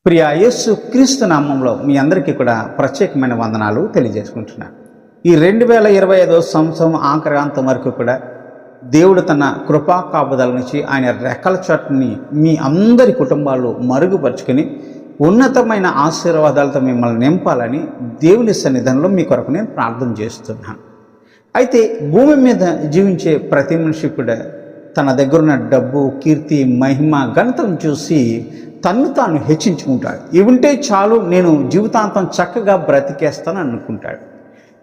ప్రియ యేసు క్రీస్తు నామంలో మీ అందరికీ కూడా ప్రత్యేకమైన వందనాలు తెలియజేసుకుంటున్నాను. ఈ 2025 సంవత్సరం ఆఖరాంతం వరకు కూడా దేవుడు తన కృపా కాపుదల నుంచి ఆయన రెక్కల చాటుని మీ అందరి కుటుంబాలు మరుగుపరుచుకొని ఉన్నతమైన ఆశీర్వాదాలతో మిమ్మల్ని నింపాలని దేవుని సన్నిధానంలో మీ కొరకు నేను ప్రార్థన చేస్తున్నాను. అయితే భూమి మీద జీవించే ప్రతి మనిషి కూడా తన దగ్గరున్న డబ్బు, కీర్తి, మహిమ, ఘనతను చూసి తన్ను తాను హెచ్చించుకుంటాడు. ఇవి ఉంటే చాలు, నేను జీవితాంతం చక్కగా బ్రతికేస్తాను అనుకుంటాడు.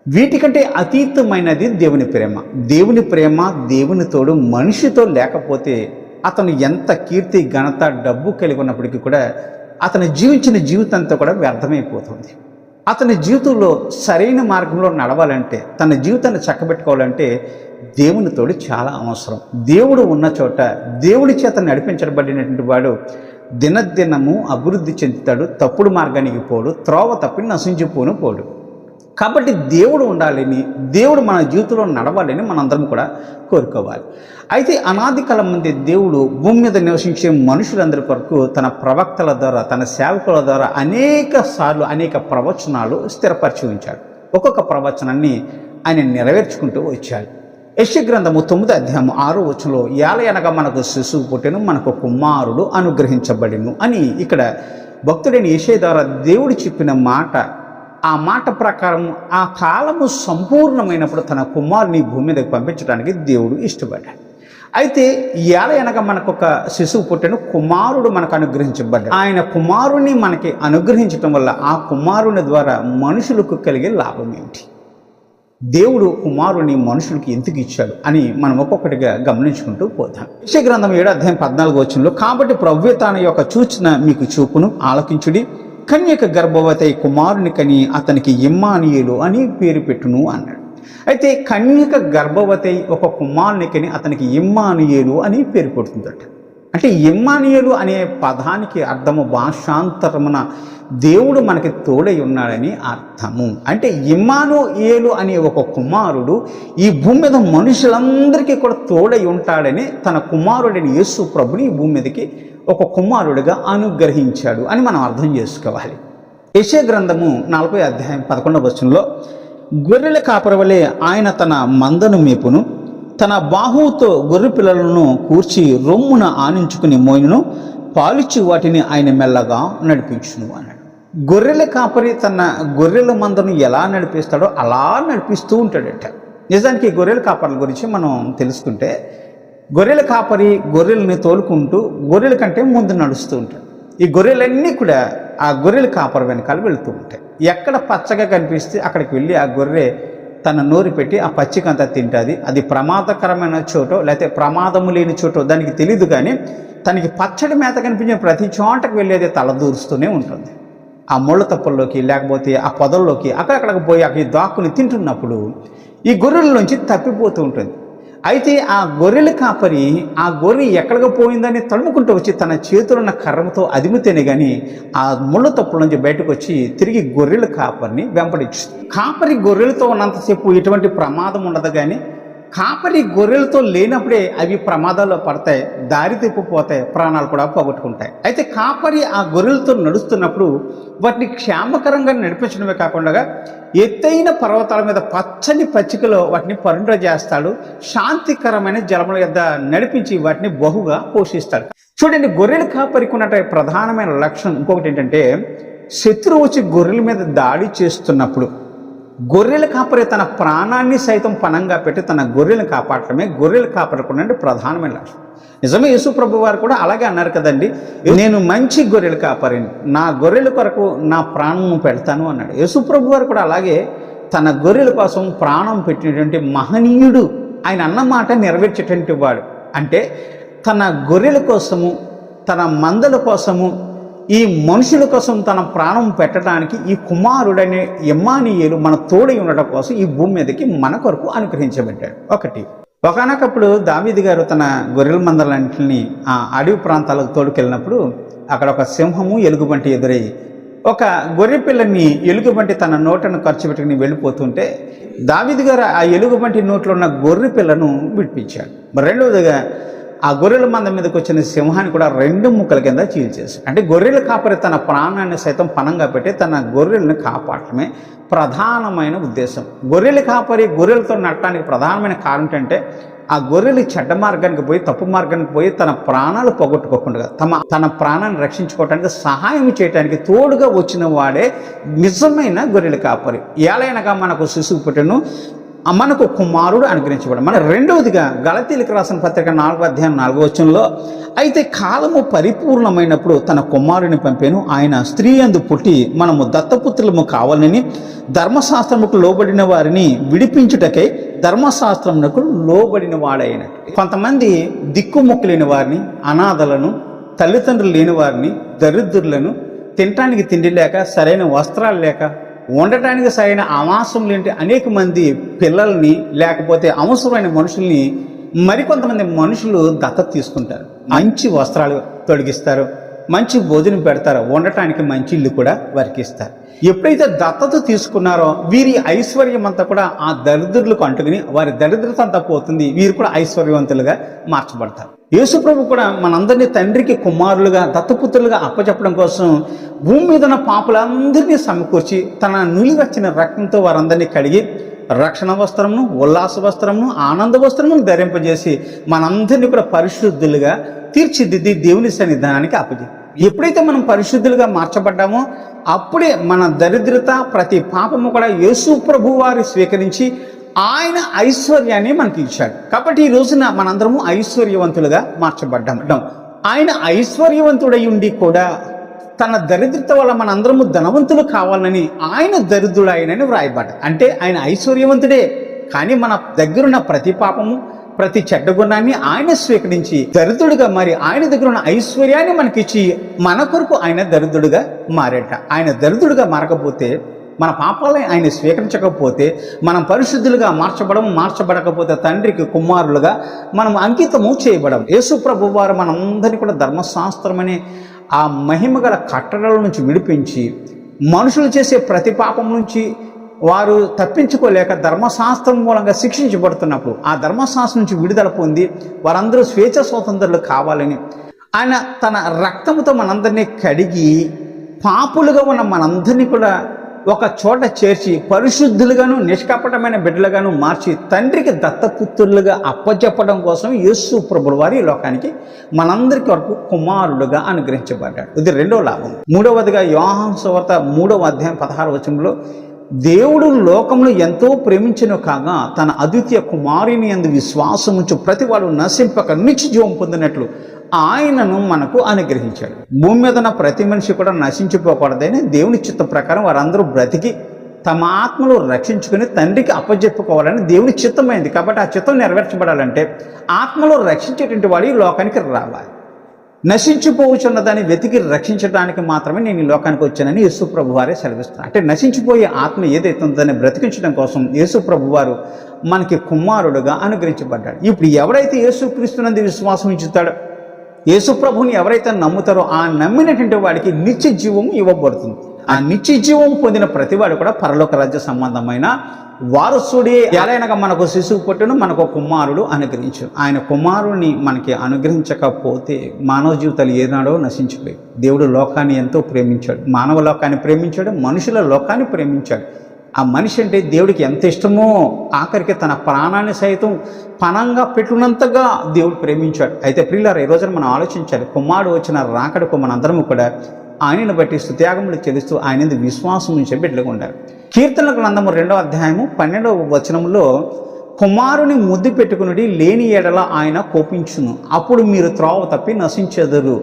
వీటికంటే అతీతమైనది దేవుని ప్రేమ. దేవుని ప్రేమ, దేవుని తోడు మనిషితో లేకపోతే అతను ఎంత కీర్తి, ఘనత, డబ్బు కలిగి ఉన్నప్పటికీ కూడా అతను జీవించిన జీవితంతో కూడా వ్యర్థమైపోతుంది. అతని జీవితంలో సరైన మార్గంలో నడవాలంటే, తన జీవితాన్ని చక్కబెట్టుకోవాలంటే దేవుని తోడు చాలా అవసరం. దేవుడు ఉన్న చోట దేవుడి చేత నడిపించబడినటువంటి వాడు దినదినము అభివృద్ధి చెందుతాడు, తప్పుడు మార్గానికి పోడు, త్రోవ తప్పి నశించిపోను పోడు. కాబట్టి దేవుడు ఉండాలని, దేవుడు మన జీవితంలో నడవాలని మనందరం కూడా కోరుకోవాలి. అయితే అనాది కాలం నుండి దేవుడు భూమి మీద నివసించే మనుషులందరి కొరకు తన ప్రవక్తల ద్వారా, తన సేవకుల ద్వారా అనేక ప్రవచనాలు స్థిరపరిచి ఉంచాడు. ఒక్కొక్క ప్రవచనాన్ని ఆయన నెరవేర్చుకుంటూ వచ్చాడు. యెషయా గ్రంథము 9వ అధ్యాయం 6వ వచనంలో ఏలయనగా మనకు శిశువు పుట్టెను, మనకు కుమారుడు అనుగ్రహించబడెను అని ఇక్కడ భక్తుడైన యెషయా ద్వారా దేవుడు చెప్పిన మాట, ఆ మాట ప్రకారం ఆ కాలము సంపూర్ణమైనప్పుడు తన కుమారుని భూమి మీదకి పంపించడానికి దేవుడు ఇష్టపడ్డాడు. అయితే ఏలయనగా మనకు ఒక శిశువు పుట్టెను, కుమారుడు మనకు అనుగ్రహించబడ్డాడు. ఆయన కుమారుని మనకి అనుగ్రహించడం వల్ల ఆ కుమారుని ద్వారా మనుషులకు కలిగే లాభం ఏమిటి? దేవుడు కుమారుని మనుషులకి ఎందుకు ఇచ్చాడు అని మనం ఒక్కొక్కటిగా గమనించుకుంటూ పోతాం. యెషయా గ్రంథం 7వ అధ్యాయం 14వ వచనంలో, కాబట్టి ప్రభువే తన యొక్క సూచన మీకు చూపును, ఆలకించుడి, కన్యక గర్భవతి కుమారుని కని అతనికి ఇమ్మానుయేలు అని పేరు పెట్టును అన్నాడు. అయితే కన్యక గర్భవతి ఒక కుమారుని కని అతనికి ఇమ్మానుయేలు అని పేరు పెడుతుందట. అంటే ఇమ్మానుయేలు అనే పదానికి అర్థము భాషాంతరమున దేవుడు మనకి తోడై ఉన్నాడని అర్థము. అంటే ఇమ్మానుయేలు అనే ఒక కుమారుడు ఈ భూమి మీద మనుషులందరికీ కూడా తోడై ఉంటాడని తన కుమారుడైన యేసు ప్రభుని ఈ భూమి మీదకి ఒక కుమారుడిగా అనుగ్రహించాడు అని మనం అర్థం చేసుకోవాలి. యెషయా గ్రంథము 40వ అధ్యాయం 11వ వచనంలో, గొర్రెల కాపరి వలె ఆయన తన మందను మేపును, తన బాహువుతో గొర్రె పిల్లలను కూర్చి రొమ్మున ఆనించుకుని మోయిను, పాలిచ్చి వాటిని ఆయన మెల్లగా నడిపించును అన్నాడు. గొర్రెల కాపరి తన గొర్రెల మందను ఎలా నడిపిస్తాడో అలా నడిపిస్తూ ఉంటాడట. నిజానికి గొర్రెల కాపర్ల గురించి మనం తెలుసుకుంటే, గొర్రెల కాపరి గొర్రెల్ని తోలుకుంటూ గొర్రెల కంటే ముందు నడుస్తూ ఉంటాడు. ఈ గొర్రెలన్నీ కూడా ఆ గొర్రెల కాపరి వెనకాల వెళుతూ ఉంటాయి. ఎక్కడ పచ్చగా కనిపిస్తే అక్కడికి వెళ్ళి ఆ గొర్రె తన నోరు పెట్టి ఆ పచ్చికంతా తింటుంది. అది ప్రమాదకరమైన చోటో లేకపోతే ప్రమాదము లేని చోటో దానికి తెలియదు, కానీ తనకి పచ్చడి మేత కనిపించిన ప్రతి చోటకు వెళ్ళేది తలదూరుస్తూనే ఉంటుంది. ఆ ముళ్ళ తప్పుల్లోకి లేకపోతే ఆ పొదల్లోకి అక్కడక్కడికి పోయి అక్కడి దాక్కుని తింటున్నప్పుడు ఈ గొర్రెల్లోంచి తప్పిపోతూ ఉంటుంది. అయితే ఆ గొర్రెల కాపరి ఆ గొర్రె ఎక్కడికి పోయిందని తడుముకుంటూ వచ్చి తన చేతులున్న కర్రతో అదిమితేనే కానీ ఆ ముళ్ళ తప్పుల నుంచి బయటకు వచ్చి తిరిగి గొర్రెల కాపరిని వెంబడించింది. కాపరి గొర్రెలతో ఉన్నంతసేపు ఎటువంటి ప్రమాదం ఉండదు, కానీ కాపరి గొర్రెలతో లేనప్పుడే అవి ప్రమాదాల్లో పడతాయి, దారి తప్పిపోతాయి, ప్రాణాలు కూడా పోగొట్టుకుంటాయి. అయితే కాపరి ఆ గొర్రెలతో నడుస్తున్నప్పుడు వాటిని క్షేమకరంగా నడిపించడమే కాకుండా ఎత్తైన పర్వతాల మీద పచ్చని పచ్చికలో వాటిని పరుండ చేస్తాడు, శాంతికరమైన జలముల యొద్ద నడిపించి వాటిని బహుగా పోషిస్తాడు. చూడండి, గొర్రెల కాపరికి ఉన్న ప్రధానమైన లక్షణం ఇంకొకటి ఏంటంటే, శత్రువు వచ్చి గొర్రెల మీద దాడి చేస్తున్నప్పుడు గొర్రెల కాపరి తన ప్రాణాన్ని సైతం పణంగా పెట్టి తన గొర్రెలను కాపాడటమే గొర్రెల కాపరికి ఉన్నటువంటి ప్రధానమైన లక్షణం. నిజమే, యేసు ప్రభు వారు కూడా అలాగే అన్నారు కదండి, నేను మంచి గొర్రెల కాపరిని, నా గొర్రెల కొరకు నా ప్రాణం పెడతాను అన్నాడు. యేసు ప్రభు వారు కూడా అలాగే తన గొర్రెల కోసం ప్రాణం పెట్టినటువంటి మహనీయుడు. ఆయన అన్న మాట నెరవేర్చేటువంటి వాడు. అంటే తన గొర్రెల కోసము, తన మందల కోసము, ఈ మనుషుల కోసం తన ప్రాణం పెట్టడానికి ఈ కుమారుడనే ఇమ్మానుయేలు మన తోడై ఉండటం కోసం ఈ భూమి మీదకి మన కొరకు అనుగ్రహించబడ్డాడు. ఒకనొకప్పుడు దావీదు గారు తన గొర్రెల మందలన్నింటినీ ఆ అడవి ప్రాంతాలకు తోడుకెళ్ళినప్పుడు అక్కడ ఒక సింహము, ఎలుగుబంటి ఎదురయ్యి ఒక గొర్రె పిల్లని ఎలుగుబంటి తన నోటను ఖర్చు పెట్టుకుని వెళ్ళిపోతుంటే దావీదు గారు ఆ ఎలుగుబంటి నోట్లో ఉన్న గొర్రె పిల్లను విడిపించాడు. రెండవదిగా ఆ గొర్రెల మంద మీదకి వచ్చిన సింహాన్ని కూడా 2 ముక్కల కింద చీల్చేసి, అంటే గొర్రెల కాపరి తన ప్రాణాన్ని సైతం పణంగా పెట్టి తన గొర్రెలను కాపాడటమే ప్రధానమైన ఉద్దేశం. గొర్రెల కాపరి గొర్రెలతో నడటానికి ప్రధానమైన కారణం ఏంటంటే ఆ గొర్రెలు చెడ్డ మార్గానికి పోయి, తప్పు మార్గానికి పోయి తన ప్రాణాలు పోగొట్టుకోకుండా తన ప్రాణాన్ని రక్షించుకోవడానికి సహాయం చేయడానికి తోడుగా వచ్చిన వాడే నిజమైన గొర్రెల కాపరి. ఏలైనగా మనకు శిశువు పుట్టెను, మనకు కుమారుడు అనుగ్రహించబడు. మన రెండవదిగా గలతీయులకు రాసిన పత్రిక 4:4 అయితే కాలము పరిపూర్ణమైనప్పుడు తన కుమారుని పంపాను, ఆయన స్త్రీ యందు పుట్టి మనము దత్తపుత్రులము కావాలని ధర్మశాస్త్రముకు లోబడిన వారిని విడిపించుటకై ధర్మశాస్త్రమునకు లోబడిన వాడైనట్టు. కొంతమంది దిక్కుముక్కులేని వారిని, అనాథలను, తల్లిదండ్రులు లేని వారిని, దరిద్రులను, తినటానికి తిండి లేక, సరైన వస్త్రాలు లేక, ఉండటానికి సరైన ఆవాసం లేని అనేక మంది పిల్లల్ని, లేకపోతే అవసరమైన మనుషుల్ని మరికొంతమంది మనుషులు దత్తత తీసుకుంటారు. మంచి వస్త్రాలు తొడిగిస్తారు, మంచి భోజనం పెడతారు, ఉండటానికి మంచి ఇల్లు కూడా వారికి ఇస్తారు. ఎప్పుడైతే దత్తత తీసుకున్నారో వీరి ఐశ్వర్యం అంతా కూడా ఆ దరిద్రులకు అంటుకుని వారి దరిద్రత అంతా పోతుంది, వీరు కూడా ఐశ్వర్యవంతులుగా మార్చబడతారు. యేసుప్రభు కూడా మనందరినీ తండ్రికి కుమారులుగా, దత్తపుత్రులుగా అప్పచెప్పడం కోసం భూమి మీద ఉన్న పాపులందరినీ సమకూర్చి తన నులివచ్చిన రక్తంతో వారందరినీ కడిగి రక్షణ వస్త్రమును, ఉల్లాస వస్త్రమును, ఆనంద వస్త్రమును ధరింపజేసి మనందరినీ కూడా పరిశుద్ధులుగా తీర్చిదిద్ది దేవుని సన్నిధానానికి అప్పచెప్పి, ఎప్పుడైతే మనం పరిశుద్ధులుగా మార్చబడ్డామో అప్పుడే మన దరిద్రత, ప్రతి పాపము కూడా యేసు ప్రభు వారు స్వీకరించి ఆయన ఐశ్వర్యాన్ని మనకి ఇచ్చాడు. కాబట్టి ఈ రోజున మనందరము ఐశ్వర్యవంతులుగా మార్చబడ్డాం. ఆయన ఐశ్వర్యవంతుడై ఉండి కూడా తన దరిద్రత వల్ల మనందరము ధనవంతులు కావాలని ఆయన దరిద్రుడు ఆయనని వ్రాయబడ్డ. అంటే ఆయన ఐశ్వర్యవంతుడే, కానీ మన దగ్గరున్న ప్రతి పాపము, ప్రతి చెడ్డ గుణాన్ని ఆయన స్వీకరించి దరిద్రుడిగా మారి ఆయన దగ్గర ఉన్న ఐశ్వర్యాన్ని మనకిచ్చి మన కొరకు ఆయన దరిద్రుడిగా మారేట. ఆయన దరిద్రుడిగా మారకపోతే, మన పాపాలని ఆయన స్వీకరించకపోతే, మనం పరిశుద్ధులుగా మార్చబడకపోతే తండ్రికి కుమారులుగా మనం అంకితము చేయబడం. యేసు ప్రభు వారు మనందరినీ కూడా ధర్మశాస్త్రమనే ఆ మహిమగల కట్టడల నుంచి విడిపించి మనుషులు చేసే ప్రతి పాపం నుంచి వారు తప్పించుకోలేక ధర్మశాస్త్రం మూలంగా శిక్షించబడుతున్నప్పుడు ఆ ధర్మశాస్త్రం నుంచి విడుదల పొంది వారందరూ స్వేచ్ఛ స్వాతంత్రులు కావాలని ఆయన తన రక్తముతో మనందరినీ కడిగి పాపులుగా ఉన్న మనందరినీ కూడా ఒక చోట చేర్చి పరిశుద్ధులుగాను, నిష్కపటమైన బిడ్డలుగాను మార్చి తండ్రికి దత్తపుత్రులుగా అప్పచెప్పడం కోసం యేసు ప్రభువు వారి ఈ లోకానికి మనందరికీ వరకు కుమారుడుగా అనుగ్రహించబడ్డాడు. ఇది రెండో లాభం. మూడవదిగా యోహాను సువార్త 3:16 దేవుడు లోకమును ఎంతో ప్రేమించెను కాగా తన అద్వితీయ కుమారుని యందు విశ్వాసముంచు ప్రతివాడు నశింపక నిత్య జీవం పొందినట్లు ఆయనను మనకు అనుగ్రహించాడు. భూమి మీద ఉన్న ప్రతి మనిషి కూడా నశించిపోకూడదని దేవుని చిత్తం ప్రకారం వారందరూ బ్రతికి తమ ఆత్మలు రక్షించుకుని తండ్రికి అప్పజెప్పుకోవాలని దేవుని చిత్తమైంది. కాబట్టి ఆ చిత్తం నెరవేర్చబడాలంటే ఆత్మలో రక్షించేటువంటి వాడు ఈ లోకానికి రావాలి. నశించిపోవచ్చున్న దాన్ని వెతికి రక్షించడానికి మాత్రమే నేను ఈ లోకానికి వచ్చానని యేసు ప్రభు వారే సెలవిస్తున్నారు. అంటే నశించిపోయే ఆత్మ ఏదైతే ఉందో దాన్ని బ్రతికించడం కోసం యేసు ప్రభు వారు మనకి కుమారుడుగా అనుగ్రహించబడ్డాడు. ఇప్పుడు ఎవరైతే యేసుక్రీస్తునందు విశ్వాసం ఉంచుతాడో, యేసు ప్రభుని ఎవరైతే నమ్ముతారో ఆ నమ్మినటువంటి వాడికి నిత్య జీవం ఇవ్వబడుతుంది. ఆ నిత్య జీవం పొందిన ప్రతివాడు కూడా పరలోక రాజ్య సంబంధమైన వారసుడే. ఎలాగనగా మనకు శిశువు పుట్టెను, మనకు కుమారుడు అనుగ్రహించు. ఆయన కుమారుడిని మనకి అనుగ్రహించకపోతే మానవ జీవితాలు ఏనాడో నశించిపోయి. దేవుడు లోకాన్ని ఎంతో ప్రేమించాడు, మానవ లోకాన్ని ప్రేమించాడు, మనుషుల లోకాన్ని ప్రేమించాడు. ఆ మనిషి అంటే దేవుడికి ఎంత ఇష్టమో ఆఖరికి తన ప్రాణాన్ని సైతం పణంగా పెట్టునంతగా దేవుడు ప్రేమించాడు. అయితే ప్రియులారా, ఈ రోజున మనం ఆలోచించాలి, కుమారుడు వచ్చిన రాకడకు మనందరము కూడా ఆయనను బట్టి స్తుత్యాగములు చెల్లిస్తూ ఆయన విశ్వాసం నుంచి బిడ్డలుగా ఉండాలి. కీర్తనల గ్రంథము 2:12 కుమారుని ముద్దు పెట్టుకుని లేని ఎడల ఆయన కోపించును, అప్పుడు మీరు త్రోవ తప్పి నశించెదరు,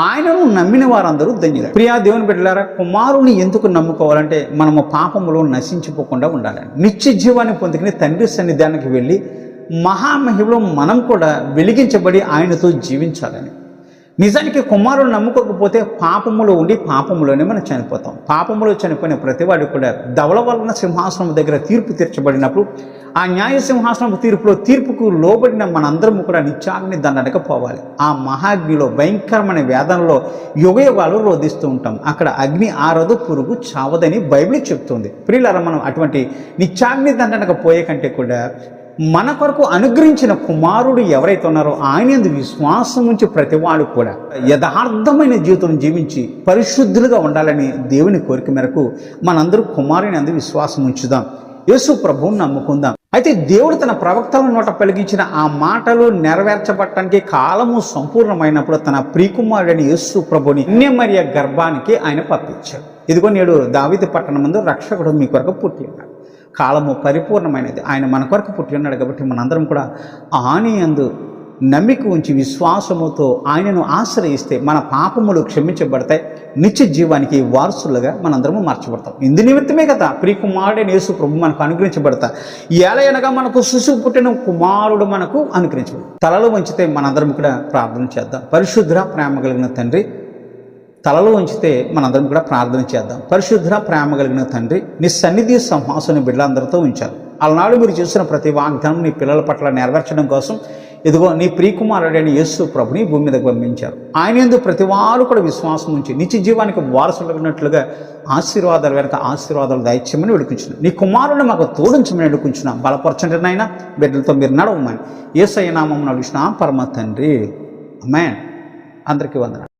ఆయనను నమ్మిన వారందరూ ధన్యులు. ప్రియా దేవుని బిడ్డలారా, కుమారుని ఎందుకు నమ్ముకోవాలంటే మనము పాపములో నశించిపోకుండా ఉండాలని, నిత్య జీవాన్ని పొందుకుని తండ్రి సన్నిధానానికి వెళ్ళి మహామహిమలో మనం కూడా వెలిగించబడి ఆయనతో జీవించాలని. నిజానికి కుమారుడు నమ్ముకోకపోతే పాపములో ఉండి పాపములోనే మనం చనిపోతాం. పాపములో చనిపోయిన ప్రతివాడు కూడా ధవళవలన సింహాసనం దగ్గర తీర్పు తీర్చబడినప్పుడు ఆ న్యాయ సింహాసనం తీర్పుకు లోబడిన మనందరము కూడా నిత్యాగ్ని దండనకు పోవాలి. ఆ మహాగ్నిలో భయంకరమైన వేదనలో యుగయుగాలు రోధిస్తూ ఉంటాం. అక్కడ అగ్ని ఆరదు, పురుగు చావదని బైబిల్ చెప్తుంది. ప్రియులారా, మనం అటువంటి నిత్యాగ్ని దండనకు పోయే కంటే కూడా మన కొరకు అనుగ్రహించిన కుమారుడు ఎవరైతే ఉన్నారో ఆయన యందు విశ్వాసం ఉంచి ప్రతివాడు కూడా యథార్థమైన జీవితం జీవించి పరిశుద్ధులుగా ఉండాలని దేవుని కోరిక మేరకు మనందరూ కుమారుని అందు విశ్వాసం ఉంచుదాం, యేసు ప్రభువుని నమ్ముకుందాం. అయితే దేవుడు తన ప్రవక్తల నోట పలికించిన ఆ మాటలు నెరవేర్చబడటానికి కాలము సంపూర్ణమైనప్పుడు తన ప్రియకుమారుడైన యేసు ప్రభుని కన్యమరియ గర్భానికి ఆయన పంపించాడు. ఇదిగో నేడు దావీదు పట్టణం ముందు రక్షకుడు మీ కొరకు పుట్టి ఉన్నాడు. కాలము పరిపూర్ణమైనది, ఆయన మన కొరకు పుట్టి ఉన్నాడు. కాబట్టి మనందరం కూడా ఆయన యందు నమ్మిక ఉంచి విశ్వాసముతో ఆయనను ఆశ్రయిస్తే మన పాపములు క్షమించబడతాయి, నిత్య జీవానికి వారసులుగా మనందరము మార్చబడతాం. ఇందు నిమిత్తమే కదా ప్రియకుమారుడైన యేసు ప్రభు మనకు అనుగ్రహించబడతా. ఏలయనగా మనకు శిశువు పుట్టిన కుమారుడు మనకు అనుగ్రహించబడతాడు. తలలు వంచితే మనందరం కూడా ప్రార్థన చేద్దాం. పరిశుద్ధ ప్రేమ కలిగిన తండ్రి, తలలో ఉంచితే మనందరం కూడా ప్రార్థన చేద్దాం. పరిశుద్ధ ప్రేమ కలిగిన తండ్రి, నీ సన్నిధి సింహాసనం బిడ్డలందరితో ఉంచారు. అలనాడు మీరు చేసిన ప్రతి వాగ్దానం నీ పిల్లల పట్ల నెరవేర్చడం కోసం ఇదిగో నీ ప్రియకుమారుడైన యేసు ప్రభుని భూమి మీదకు పంపించారు. ఆయన యందు ప్రతి వారు కూడా విశ్వాసం ఉంచి నిత్య జీవానికి వారసులున్నట్లుగా ఆశీర్వాదాలు వెనక ఆశీర్వాదాలు దయచేయమని వేడుకుంటున్నాం. నీ కుమారుని మాకు తోడించమని వేడుకుంటున్నాం. బలపరచండి నాయన, బిడ్డలతో మీరు నడవమని యేసయ్య నామమున అడుగుచున్నాం పరమ తండ్రి, ఆమేన్. అందరికీ వందనాలు.